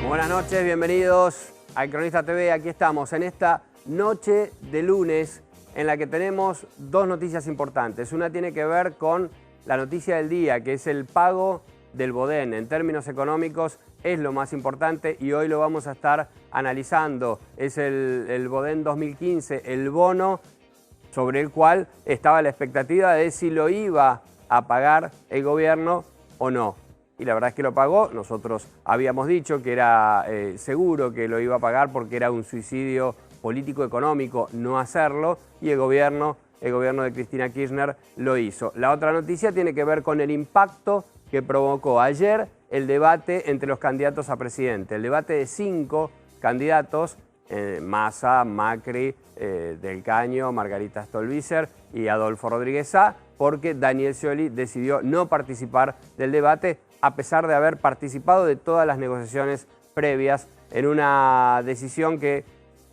Buenas noches, bienvenidos a Cronista TV. Aquí estamos en esta noche de lunes en la que tenemos dos noticias importantes. Una tiene que ver con la noticia del día, que es el pago del Bodén. En términos económicos es lo más importante y hoy lo vamos a estar analizando. Es el Bodén 2015, el bono sobre el cual estaba la expectativa de si lo iba a pagar el gobierno o no. Y la verdad es que lo pagó. Nosotros habíamos dicho que era seguro que lo iba a pagar porque era un suicidio político-económico no hacerlo, y el gobierno de Cristina Kirchner lo hizo. La otra noticia tiene que ver con el impacto que provocó ayer el debate entre los candidatos a presidente. El debate de 5 candidatos, Massa, Macri, Del Caño, Margarita Stolbizer y Adolfo Rodríguez Sá, porque Daniel Scioli decidió no participar del debate, a pesar de haber participado de todas las negociaciones previas, en una decisión que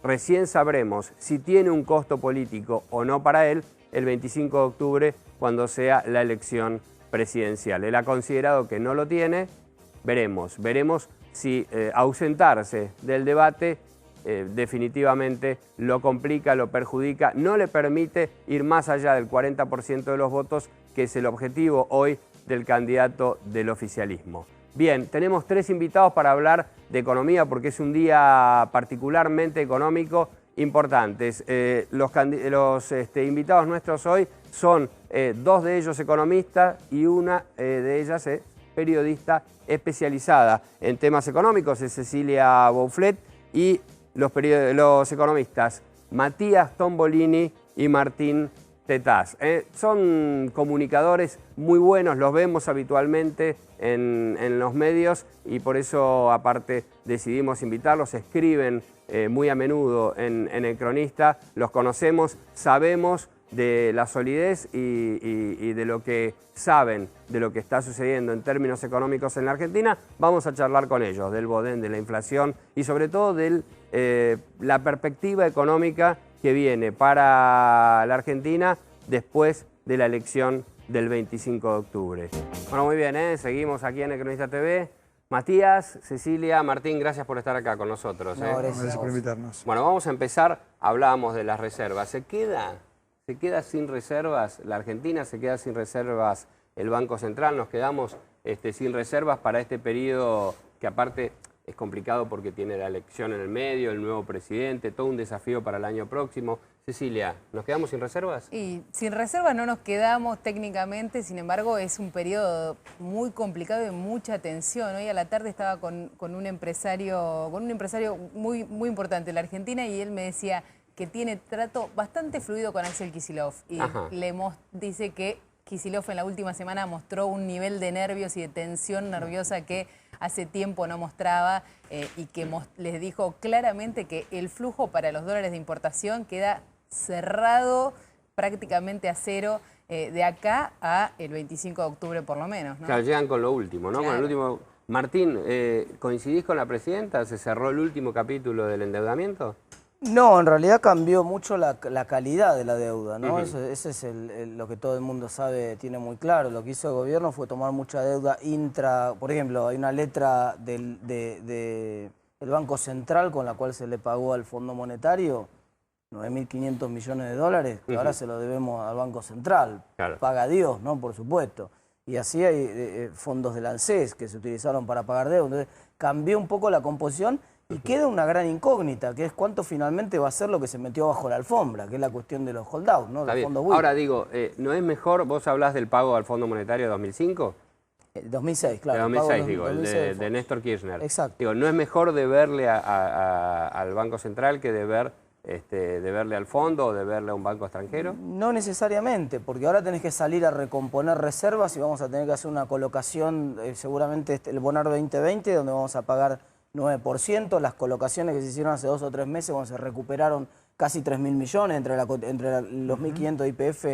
recién sabremos si tiene un costo político o no para él el 25 de octubre, cuando sea la elección presidencial. Él ha considerado que no lo tiene. Veremos si ausentarse del debate definitivamente lo complica, lo perjudica, no le permite ir más allá del 40% de los votos, que es el objetivo hoy del candidato del oficialismo. Bien, tenemos 3 invitados para hablar de economía, porque es un día particularmente económico importantes. Los invitados nuestros hoy son 2 de ellos economistas y una de ellas es periodista especializada en temas económicos, es Cecilia Bouflet, y los economistas Matías Tombolini y Martín Tetaz. Son comunicadores muy buenos, los vemos habitualmente en los medios y por eso aparte decidimos invitarlos. Escriben muy a menudo en El Cronista, los conocemos, sabemos de la solidez y de lo que saben de lo que está sucediendo en términos económicos en la Argentina. Vamos a charlar con ellos del Bodén, de la inflación y sobre todo de la perspectiva económica que viene para la Argentina después de la elección del 25 de octubre. Bueno, muy bien, seguimos aquí en El Cronista TV. Matías, Cecilia, Martín, gracias por estar acá con nosotros. No, gracias por invitarnos. Bueno, vamos a empezar. Hablábamos de las reservas. ¿Se queda sin reservas la Argentina? ¿Se queda sin reservas el Banco Central? ¿Nos quedamos sin reservas para este periodo que aparte es complicado porque tiene la elección en el medio, el nuevo presidente, todo un desafío para el año próximo? Cecilia, ¿nos quedamos sin reservas? Y sin reservas no nos quedamos técnicamente, sin embargo es un periodo muy complicado y mucha tensión. Hoy a la tarde estaba con un empresario muy, muy importante en la Argentina y él me decía que tiene trato bastante fluido con Axel Kicillof y dice que Kicillof en la última semana mostró un nivel de nervios y de tensión nerviosa que hace tiempo no mostraba y que les dijo claramente que el flujo para los dólares de importación queda cerrado prácticamente a cero de acá a el 25 de octubre por lo menos, ¿no? Claro, llegan con lo último, ¿no? Claro. Con el último. Martín, ¿coincidís con la presidenta? ¿Se cerró el último capítulo del endeudamiento? No, en realidad cambió mucho la calidad de la deuda, ¿no? Ese es lo que todo el mundo sabe, tiene muy claro. Lo que hizo el gobierno fue tomar mucha deuda por ejemplo, hay una letra del Banco Central con la cual se le pagó al Fondo Monetario 9.500 millones de dólares, que ahora se lo debemos al Banco Central. Claro. Paga Dios, ¿no? Por supuesto. Y así hay fondos del ANSES que se utilizaron para pagar deuda. Entonces cambió un poco la composición. Y queda una gran incógnita, que es cuánto finalmente va a ser lo que se metió bajo la alfombra, que es la cuestión de los holdouts, ¿no? Está bien. Ahora digo, ¿no es mejor, vos hablás del pago al Fondo Monetario de 2005? 2006, claro. De 2006, digo, 2006 el de Néstor Kirchner. Exacto. Digo, ¿no es mejor deberle al Banco Central que deberle al fondo o deberle a un banco extranjero? No necesariamente, porque ahora tenés que salir a recomponer reservas y vamos a tener que hacer una colocación, seguramente el Bonar 2020, donde vamos a pagar 9%, las colocaciones que se hicieron hace 2 o 3 meses, cuando se recuperaron casi 3.000 millones entre los 1.500 de YPF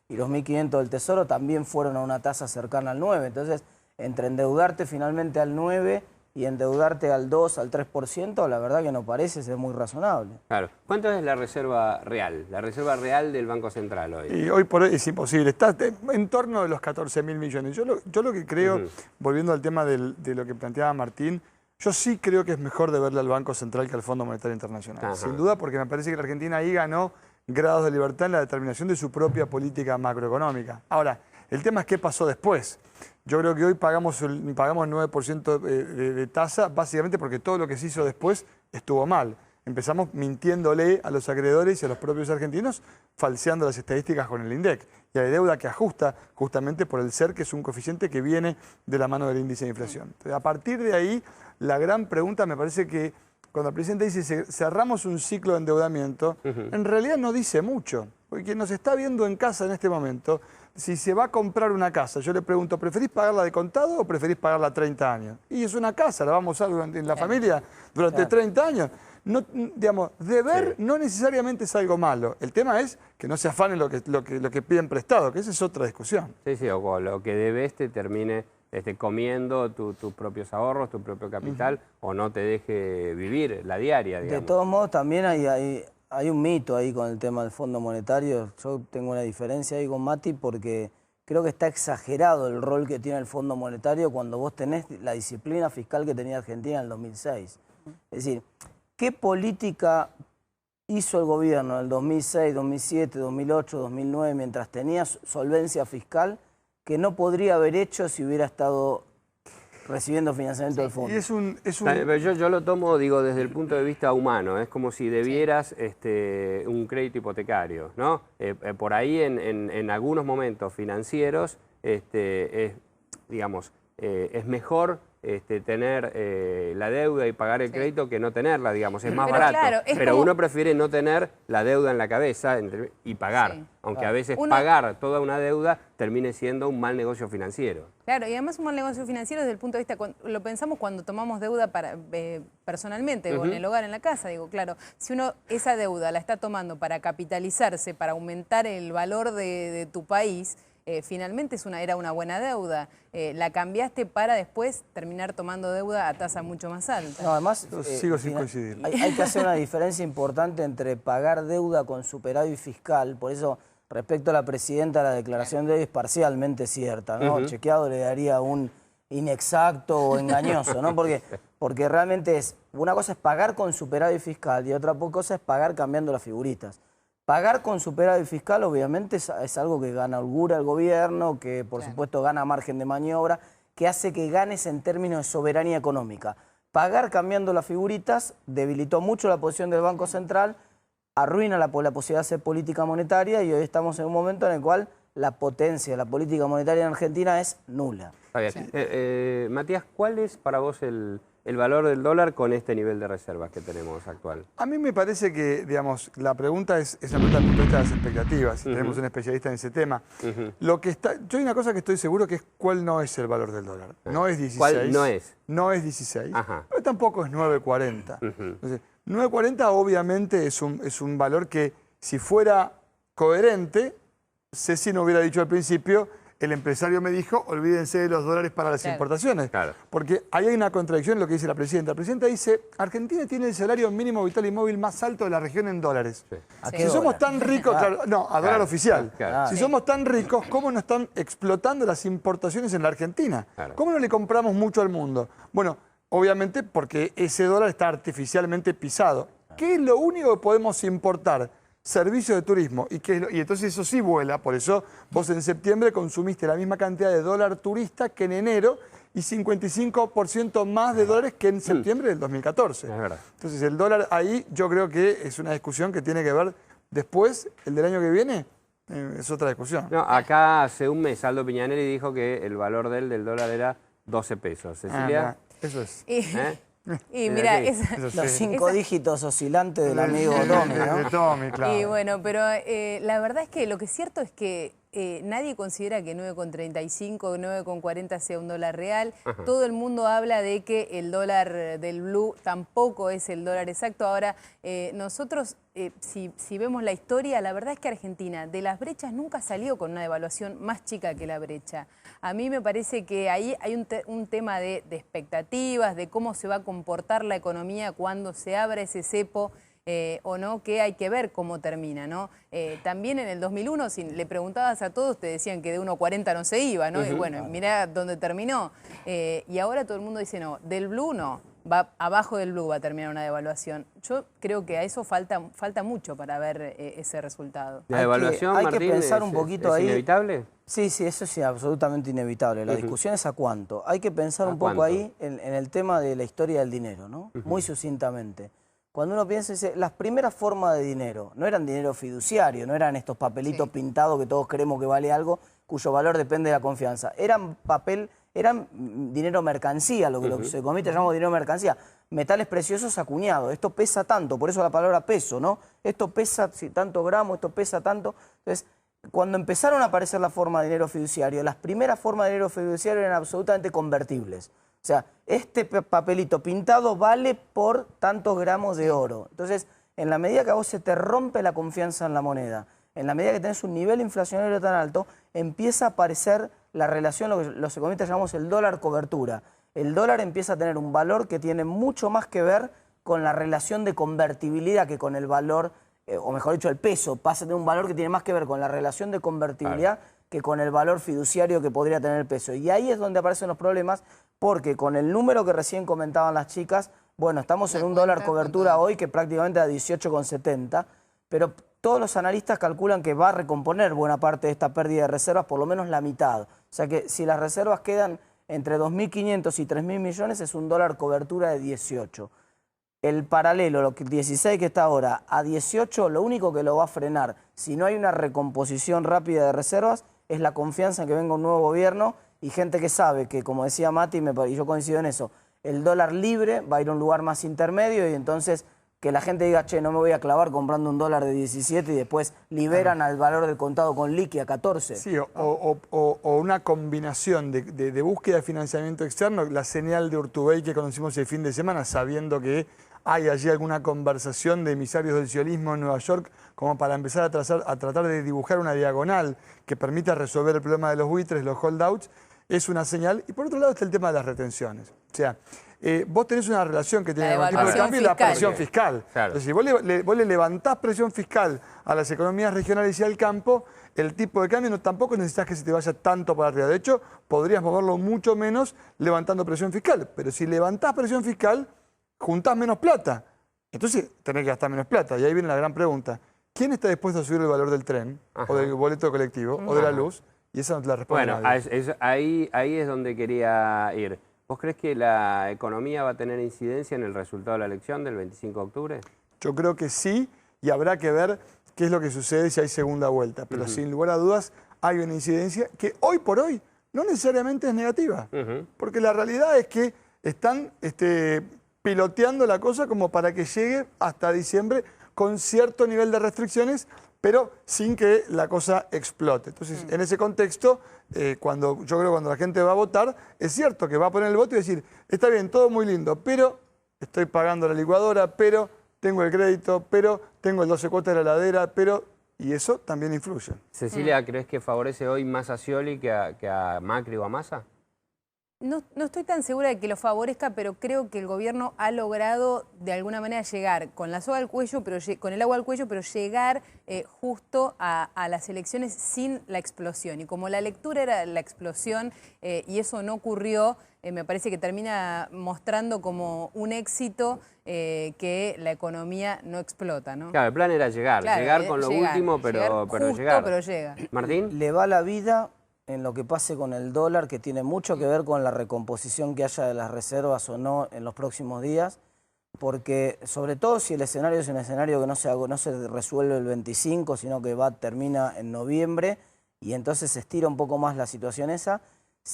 y los 1.500 del Tesoro, también fueron a una tasa cercana al 9%. Entonces, entre endeudarte finalmente al 9% y endeudarte al 2, al 3%, la verdad que no parece ser muy razonable. Claro. ¿Cuánto es la reserva real? La reserva real del Banco Central hoy. Y hoy por hoy es imposible, está en torno de los 14.000 millones. Yo lo que creo, volviendo al tema de lo que planteaba Martín, Yo sí creo que es mejor deberle al Banco Central que al Fondo Monetario Internacional. Ajá. Sin duda, porque me parece que la Argentina ahí ganó grados de libertad en la determinación de su propia política macroeconómica. Ahora, el tema es qué pasó después. Yo creo que hoy pagamos 9% de tasa, básicamente porque todo lo que se hizo después estuvo mal. Empezamos mintiéndole a los acreedores y a los propios argentinos, falseando las estadísticas con el INDEC. Y hay deuda que ajusta justamente por el SER, que es un coeficiente que viene de la mano del índice de inflación. Entonces, a partir de ahí, la gran pregunta me parece que cuando el presidente dice cerramos un ciclo de endeudamiento, en realidad no dice mucho. Porque quien nos está viendo en casa en este momento, si se va a comprar una casa, yo le pregunto, ¿preferís pagarla de contado o preferís pagarla a 30 años? Y es una casa, la vamos a usar en la familia durante 30 años. No, digamos, deber no necesariamente es algo malo. El tema es que no se afanen lo que piden prestado, que esa es otra discusión. Sí, o lo que debes te termine comiendo tus propios ahorros, tu propio capital, o no te deje vivir la diaria, digamos. De todos modos, también hay un mito ahí con el tema del Fondo Monetario. Yo tengo una diferencia ahí con Mati porque creo que está exagerado el rol que tiene el Fondo Monetario cuando vos tenés la disciplina fiscal que tenía Argentina en el 2006. Es decir, ¿qué política hizo el gobierno en el 2006, 2007, 2008, 2009 mientras tenía solvencia fiscal que no podría haber hecho si hubiera estado recibiendo financiamiento del fondo? Y yo lo tomo, digo, desde el punto de vista humano. Es como si debieras un crédito hipotecario, ¿no? Por ahí en algunos momentos financieros, digamos, es mejor tener la deuda y pagar el crédito que no tenerla, digamos, es más barato. Claro, pero como... uno prefiere no tener la deuda en la cabeza y pagar, aunque a veces pagar toda una deuda termine siendo un mal negocio financiero. Claro, y además un mal negocio financiero desde el punto de vista, lo pensamos cuando tomamos deuda personalmente o en el hogar, en la casa, digo, claro, si uno esa deuda la está tomando para capitalizarse, para aumentar el valor de tu país, finalmente era una buena deuda. La cambiaste para después terminar tomando deuda a tasa mucho más alta. No, además, sigo sin coincidir. Hay que hacer una diferencia importante entre pagar deuda con superávit fiscal, por eso respecto a la presidenta la declaración de hoy es parcialmente cierta, ¿no? Chequeado le daría un inexacto o engañoso, ¿no? Porque realmente una cosa es pagar con superávit fiscal y otra cosa es pagar cambiando las figuritas. Pagar con superávit fiscal obviamente es algo que gana holgura el gobierno, que por supuesto gana margen de maniobra, que hace que ganes en términos de soberanía económica. Pagar cambiando las figuritas debilitó mucho la posición del Banco Central, arruina la posibilidad de hacer política monetaria y hoy estamos en un momento en el cual la potencia de la política monetaria en Argentina es nula. Está bien. Matías, ¿cuál es para vos el valor del dólar con este nivel de reservas que tenemos actual? A mí me parece que, digamos, la pregunta es la pregunta desde el punto de vista de las expectativas. Tenemos un especialista en ese tema. Yo hay una cosa que estoy seguro que es cuál no es el valor del dólar. No es 16. ¿Cuál no es? No es 16, pero tampoco es 9.40. Entonces, 9.40 obviamente es un valor que, si fuera coherente, Ceci no hubiera dicho al principio, el empresario me dijo, olvídense de los dólares para las importaciones. Claro. Porque ahí hay una contradicción en lo que dice la presidenta. La presidenta dice, Argentina tiene el salario mínimo vital y móvil más alto de la región en dólares. Sí. Si somos tan ricos, no, a dólar oficial. Si somos tan ricos, ¿cómo no están explotando las importaciones en la Argentina? ¿Cómo no le compramos mucho al mundo? Bueno, obviamente porque ese dólar está artificialmente pisado. ¿Qué es lo único que podemos importar? Servicios de turismo, y entonces eso sí vuela, por eso vos en septiembre consumiste la misma cantidad de dólar turista que en enero y 55% más de dólares que en septiembre del 2014. Es verdad. Entonces el dólar ahí yo creo que es una discusión que tiene que ver después, el del año que viene, es otra discusión. No, acá hace un mes Aldo Piñanelli dijo que el valor del dólar era 12 pesos. Cecilia. Eso es. Y mira, los 5 dígitos oscilantes del amigo Tommy, ¿no? De Tommy, claro. Y bueno, pero la verdad es que lo que es cierto es que nadie considera que 9,35, 9,40 sea un dólar real. Todo el mundo habla de que el dólar del blue tampoco es el dólar exacto. Ahora, nosotros, si vemos la historia, la verdad es que Argentina de las brechas nunca salió con una devaluación más chica que la brecha. A mí me parece que ahí hay un tema de expectativas, de cómo se va a comportar la economía cuando se abra ese cepo. O no, que hay que ver cómo termina, ¿no? También en el 2001, si le preguntabas a todos, te decían que de 1,40 no se iba, ¿no? Y bueno, mirá dónde terminó. Y ahora todo el mundo dice, no, del blue no. va abajo del blue, va a terminar una devaluación. Yo creo que a eso falta mucho para ver ese resultado. ¿La devaluación, hay que Martín, pensar un poquito ahí. inevitable? Sí, eso es absolutamente inevitable. La discusión es a cuánto. Hay que pensar un poco ahí en el tema de la historia del dinero, ¿no? Muy sucintamente. Cuando uno piensa, dice, las primeras formas de dinero no eran dinero fiduciario, no eran estos papelitos pintados que todos creemos que vale algo, cuyo valor depende de la confianza. Eran dinero mercancía, lo que se comita llamamos dinero mercancía. Metales preciosos acuñados. Esto pesa tanto, por eso la palabra peso, ¿no? Esto pesa tantos gramos, esto pesa tanto. Entonces, cuando empezaron a aparecer la forma de dinero fiduciario, las primeras formas de dinero fiduciario eran absolutamente convertibles. O sea, este papelito pintado vale por tantos gramos de oro. Entonces, en la medida que a vos se te rompe la confianza en la moneda, en la medida que tenés un nivel inflacionario tan alto, empieza a aparecer la relación, lo que los economistas llamamos el dólar cobertura. El dólar empieza a tener un valor que tiene mucho más que ver con la relación de convertibilidad que con el valor, o mejor dicho, el peso pasa a tener un valor que tiene más que ver con la relación de convertibilidad que con el valor fiduciario que podría tener el peso. Y ahí es donde aparecen los problemas, porque con el número que recién comentaban las chicas, bueno, estamos en un dólar cobertura hoy que prácticamente a 18,70, pero todos los analistas calculan que va a recomponer buena parte de esta pérdida de reservas, por lo menos la mitad. O sea que si las reservas quedan entre 2.500 y 3.000 millones, es un dólar cobertura de 18. El paralelo, lo que 16 que está ahora, a 18, lo único que lo va a frenar, si no hay una recomposición rápida de reservas, es la confianza en que venga un nuevo gobierno y gente que sabe que, como decía Mati, y yo coincido en eso, el dólar libre va a ir a un lugar más intermedio y entonces que la gente diga, che, no me voy a clavar comprando un dólar de 17 y después liberan al valor del contado con liqui a 14. Sí, o una combinación de búsqueda de financiamiento externo, la señal de Urtubey que conocimos el fin de semana, sabiendo que hay allí alguna conversación de emisarios del sionismo en Nueva York como para empezar a tratar de dibujar una diagonal que permita resolver el problema de los buitres, los holdouts, es una señal. Y por otro lado está el tema de las retenciones. O sea, vos tenés una relación que tiene el tipo de cambio y la presión fiscal. Claro. Entonces, si vos le levantás presión fiscal a las economías regionales y al campo, el tipo de cambio tampoco necesitas que se te vaya tanto para arriba. De hecho, podrías moverlo mucho menos levantando presión fiscal. Pero si levantás presión fiscal, juntás menos plata. Entonces tenés que gastar menos plata. Y ahí viene la gran pregunta. ¿Quién está dispuesto a subir el valor del tren, o del boleto colectivo, o de la luz? Y esa no te la responde nadie. Ahí es donde quería ir. ¿Vos crees que la economía va a tener incidencia en el resultado de la elección del 25 de octubre? Yo creo que sí, y habrá que ver qué es lo que sucede si hay segunda vuelta. Pero sin lugar a dudas hay una incidencia que hoy por hoy no necesariamente es negativa. Porque la realidad es que están piloteando la cosa como para que llegue hasta diciembre con cierto nivel de restricciones, pero sin que la cosa explote. Entonces, en ese contexto, yo creo que cuando la gente va a votar, es cierto que va a poner el voto y decir, está bien, todo muy lindo, pero estoy pagando la licuadora, pero tengo el crédito, pero tengo el 12 cuotas de la heladera, pero... Y eso también influye. Cecilia, ¿crees que favorece hoy más a Scioli que a Macri o a Massa? No estoy tan segura de que lo favorezca, pero creo que el gobierno ha logrado de alguna manera llegar con la soga al cuello, con el agua al cuello, pero llegar justo a las elecciones sin la explosión. Y como la lectura era la explosión y eso no ocurrió, me parece que termina mostrando como un éxito que la economía no explota, ¿no? Claro, el plan era llegar, Claro, llegar con lo último, pero llegar. Pero llega. Martín. Le va la vida en lo que pase con el dólar, que tiene mucho que ver con la recomposición que haya de las reservas o no en los próximos días, porque sobre todo si el escenario es un escenario que no se resuelve el 25, sino que termina en noviembre, y entonces se estira un poco más la situación esa,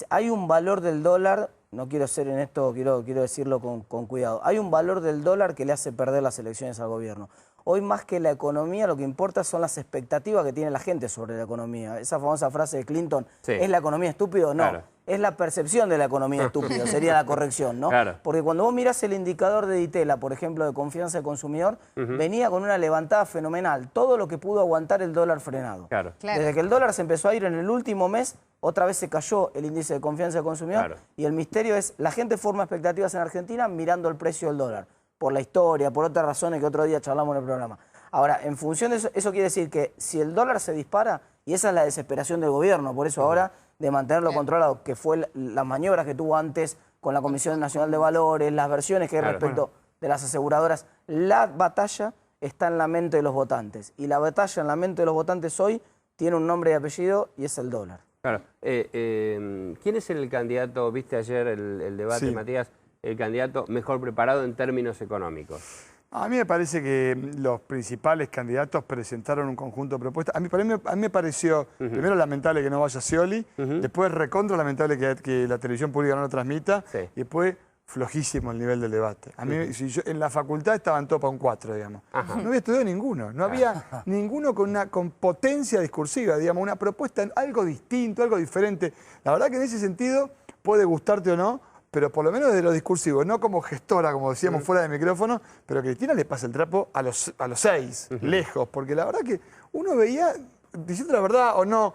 hay un valor del dólar, no quiero ser en esto, quiero decirlo con cuidado, hay un valor del dólar que le hace perder las elecciones al gobierno. Hoy más que la economía lo que importa son las expectativas que tiene la gente sobre la economía. Esa famosa frase de Clinton, ¿es la economía estúpida o no? Claro. Es la percepción de la economía estúpida, sería la corrección, ¿no? Claro. Porque cuando vos mirás el indicador de Ditela, por ejemplo, de confianza del consumidor, venía con una levantada fenomenal, todo lo que pudo aguantar el dólar frenado. Claro. Desde que el dólar se empezó a ir en el último mes, otra vez se cayó el índice de confianza del consumidor, y el misterio es, la gente forma expectativas en Argentina mirando el precio del dólar, por la historia, por otras razones que otro día charlamos en el programa. Ahora, en función de eso quiere decir que si el dólar se dispara, y esa es la desesperación del gobierno, por eso ahora de mantenerlo controlado, que fue las maniobras que tuvo antes con la Comisión Nacional de Valores, las versiones que hay respecto de las aseguradoras. La batalla está en la mente de los votantes. Y la batalla en la mente de los votantes hoy tiene un nombre y apellido y es el dólar. Claro. ¿Quién es el candidato, viste ayer el debate, Matías, el candidato mejor preparado en términos económicos? A mí me parece que los principales candidatos presentaron un conjunto de propuestas. A mí me pareció, primero, lamentable que no vaya Scioli, después recontra lamentable que la televisión pública no lo transmita, y después flojísimo el nivel del debate. A mí, si yo, en la facultad estaban todos para un 4, digamos. No había estudiado ninguno, no había ninguno con potencia discursiva, digamos, una propuesta, algo distinto, algo diferente. La verdad que en ese sentido, puede gustarte o no, pero por lo menos desde lo discursivo, no como gestora, como decíamos fuera de micrófono, pero que Cristina le pasa el trapo a los 6, lejos, porque la verdad que uno veía, diciendo la verdad o no,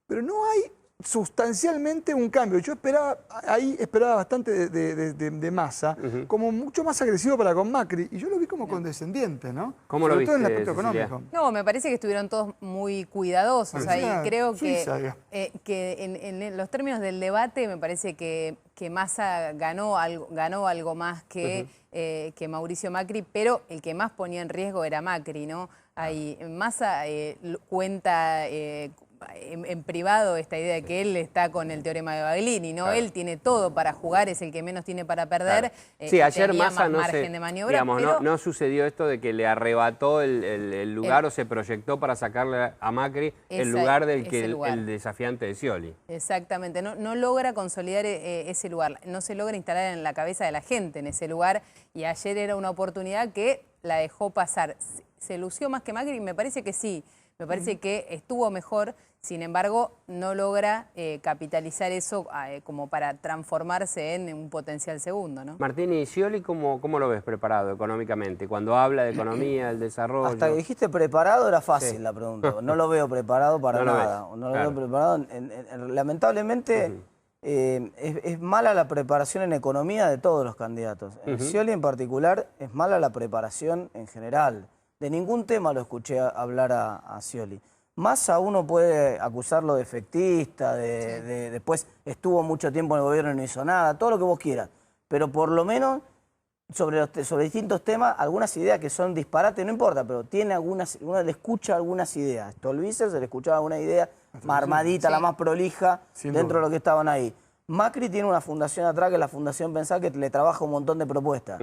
pero no hay sustancialmente un cambio. Yo esperaba bastante de Massa, como mucho más agresivo para con Macri, y yo lo vi como condescendiente, ¿no? ¿Cómo lo viste, todo en el aspecto económico. No, me parece que estuvieron todos muy cuidadosos ahí. Creo que en los términos del debate me parece que Massa ganó algo más que Mauricio Macri, pero el que más ponía en riesgo era Macri, ¿no? Ahí Massa cuenta en privado esta idea de que él está con el teorema de Baglini, ¿no? Él tiene todo para jugar, es el que menos tiene para perder. Sí, ayer Massa no margen de maniobra, digamos, pero no sucedió esto de que le arrebató el lugar o se proyectó para sacarle a Macri el lugar del que el desafiante de Scioli. Exactamente, no logra consolidar ese lugar, no se logra instalar en la cabeza de la gente en ese lugar, y ayer era una oportunidad que la dejó pasar. ¿Se lució más que Macri? Me parece que sí, me parece que estuvo mejor. Sin embargo, no logra capitalizar eso como para transformarse en un potencial segundo, ¿no? Martín, ¿y Scioli cómo lo ves preparado económicamente? Cuando habla de economía, el desarrollo... Hasta que dijiste preparado era fácil la pregunta. No lo veo preparado para nada. No lo veo preparado. Lamentablemente es mala la preparación en economía de todos los candidatos. En Scioli en particular es mala la preparación en general. De ningún tema lo escuché hablar a Scioli. Massa uno puede acusarlo de efectista, después estuvo mucho tiempo en el gobierno y no hizo nada, todo lo que vos quieras. Pero por lo menos sobre distintos temas, algunas ideas que son disparates, no importa, pero tiene uno le escucha algunas ideas. Stolbizer se le escuchaba alguna idea más armadita, la más prolija, dentro de lo que estaban ahí. Macri tiene una fundación atrás, que es la Fundación Pensar, que le trabaja un montón de propuestas.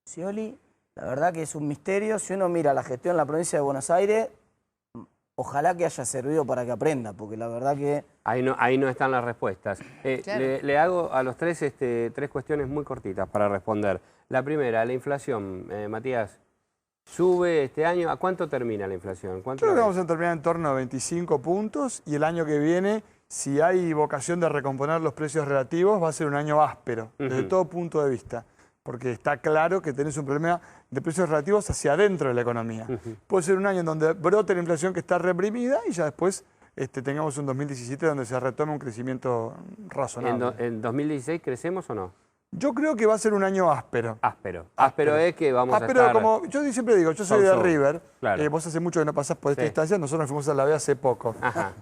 Scioli, la verdad que es un misterio. Si uno mira la gestión en la provincia de Buenos Aires, ojalá que haya servido para que aprenda, porque la verdad que... Ahí no están las respuestas. Le hago a los tres cuestiones muy cortitas para responder. La primera, la inflación. Matías, ¿sube este año? ¿A cuánto termina la inflación? Yo creo que vamos a terminar en torno a 25 puntos, y el año que viene, si hay vocación de recomponer los precios relativos, va a ser un año áspero, desde todo punto de vista. Porque está claro que tenés un problema de precios relativos hacia adentro de la economía. Puede ser un año en donde brote la inflación que está reprimida y ya después tengamos un 2017 donde se retome un crecimiento razonable. ¿En 2016 crecemos o no? Yo creo que va a ser un año áspero. Áspero es que vamos a estar... Como yo siempre digo, yo soy de River, vos hace mucho que no pasás por esta instancia, nosotros nos fuimos a la B hace poco.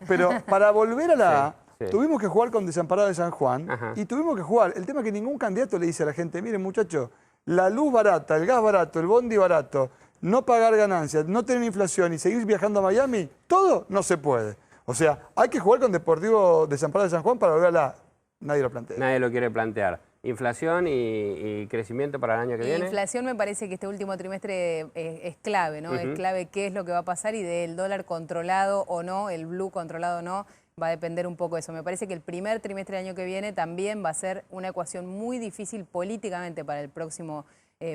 Pero para volver a la A, tuvimos que jugar con Desamparado de San Juan y tuvimos que jugar. El tema es que ningún candidato le dice a la gente, miren muchachos, la luz barata, el gas barato, el bondi barato, no pagar ganancias, no tener inflación y seguir viajando a Miami, todo no se puede. O sea, hay que jugar con Deportivo Desamparado de San Juan para volver a la A. Nadie lo plantea. Nadie lo quiere plantear. Inflación y crecimiento para el año que viene. Inflación me parece que este último trimestre es clave, ¿no? Es clave qué es lo que va a pasar, y del dólar controlado o no, el blue controlado o no, va a depender un poco de eso. Me parece que el primer trimestre del año que viene también va a ser una ecuación muy difícil políticamente para el próximo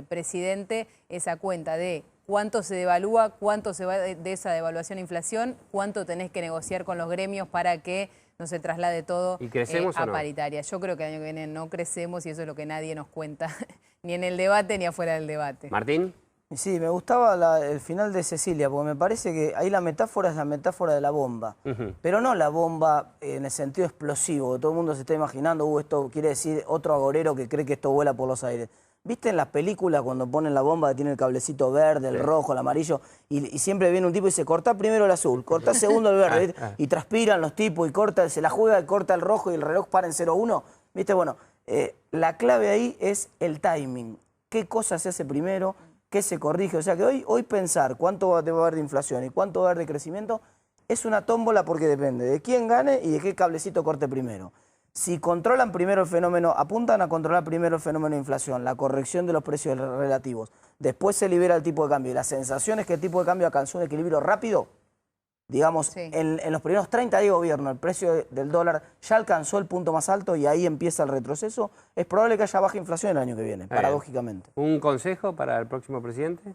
presidente, esa cuenta de cuánto se devalúa, cuánto se va de esa devaluación a inflación, cuánto tenés que negociar con los gremios para que no se traslade todo a paritaria. Yo creo que el año que viene no crecemos, y eso es lo que nadie nos cuenta, ni en el debate ni afuera del debate. Martín. Sí, me gustaba el final de Cecilia, porque me parece que ahí la metáfora es la metáfora de la bomba. Pero no la bomba en el sentido explosivo, que todo el mundo se está imaginando, esto quiere decir otro agorero que cree que esto vuela por los aires. ¿Viste en las películas cuando ponen la bomba que tiene el cablecito verde, el rojo, el amarillo, y siempre viene un tipo y dice, cortá primero el azul, cortá segundo el verde, y transpiran los tipos y se la juega y corta el rojo y el reloj para en 0-1? ¿Viste? Bueno, La clave ahí es el timing. ¿Qué cosa se hace primero? ¿Qué se corrige? O sea que hoy pensar cuánto va a haber de inflación y cuánto va a haber de crecimiento es una tómbola porque depende de quién gane y de qué cablecito corte primero. Si controlan primero el fenómeno, apuntan a controlar primero el fenómeno de inflación, la corrección de los precios relativos, después se libera el tipo de cambio y la sensación es que el tipo de cambio alcanzó un equilibrio rápido, digamos, Sí. en los primeros 30 días de gobierno el precio del dólar ya alcanzó el punto más alto y ahí empieza el retroceso, es probable que haya baja inflación el año que viene, paradójicamente. ¿Un consejo para el próximo presidente?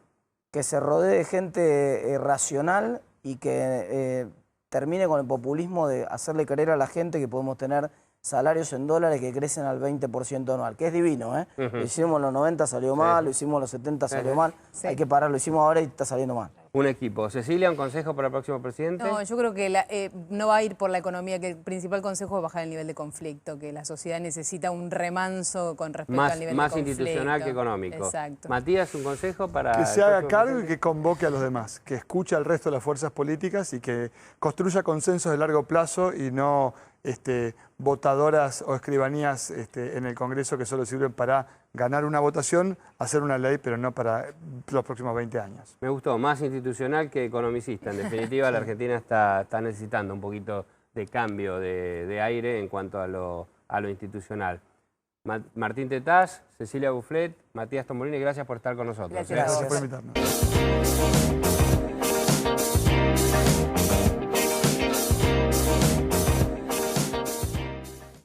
Que se rodee de gente racional y que termine con el populismo de hacerle creer a la gente que podemos tener salarios en dólares que crecen al 20% anual, que es divino, ¿eh? Lo hicimos en los 90, salió mal, lo hicimos en los 70, salió mal, Sí. hay que parar, lo hicimos ahora y está saliendo mal. Un equipo. Cecilia, ¿un consejo para el próximo presidente? No, yo creo que no va a ir por la economía, que el principal consejo es bajar el nivel de conflicto, que la sociedad necesita un remanso con respecto al nivel de Más conflicto. institucional que económico. Exacto. Matías, ¿un consejo para Que el se haga próximo cargo y presidente? que convoque a los demás, que escuche al resto de las fuerzas políticas y que construya consensos de largo plazo y no votadoras o escribanías en el Congreso que solo sirven para ganar una votación, hacer una ley, pero no para los próximos 20 años. Me gustó, más institucional que economicista. En definitiva, la Argentina está necesitando un poquito de cambio de aire en cuanto a lo institucional. Martín Tetaz, Cecilia Bufflet, Matías Tombolini, gracias por estar con nosotros. Gracias. Gracias por invitarnos.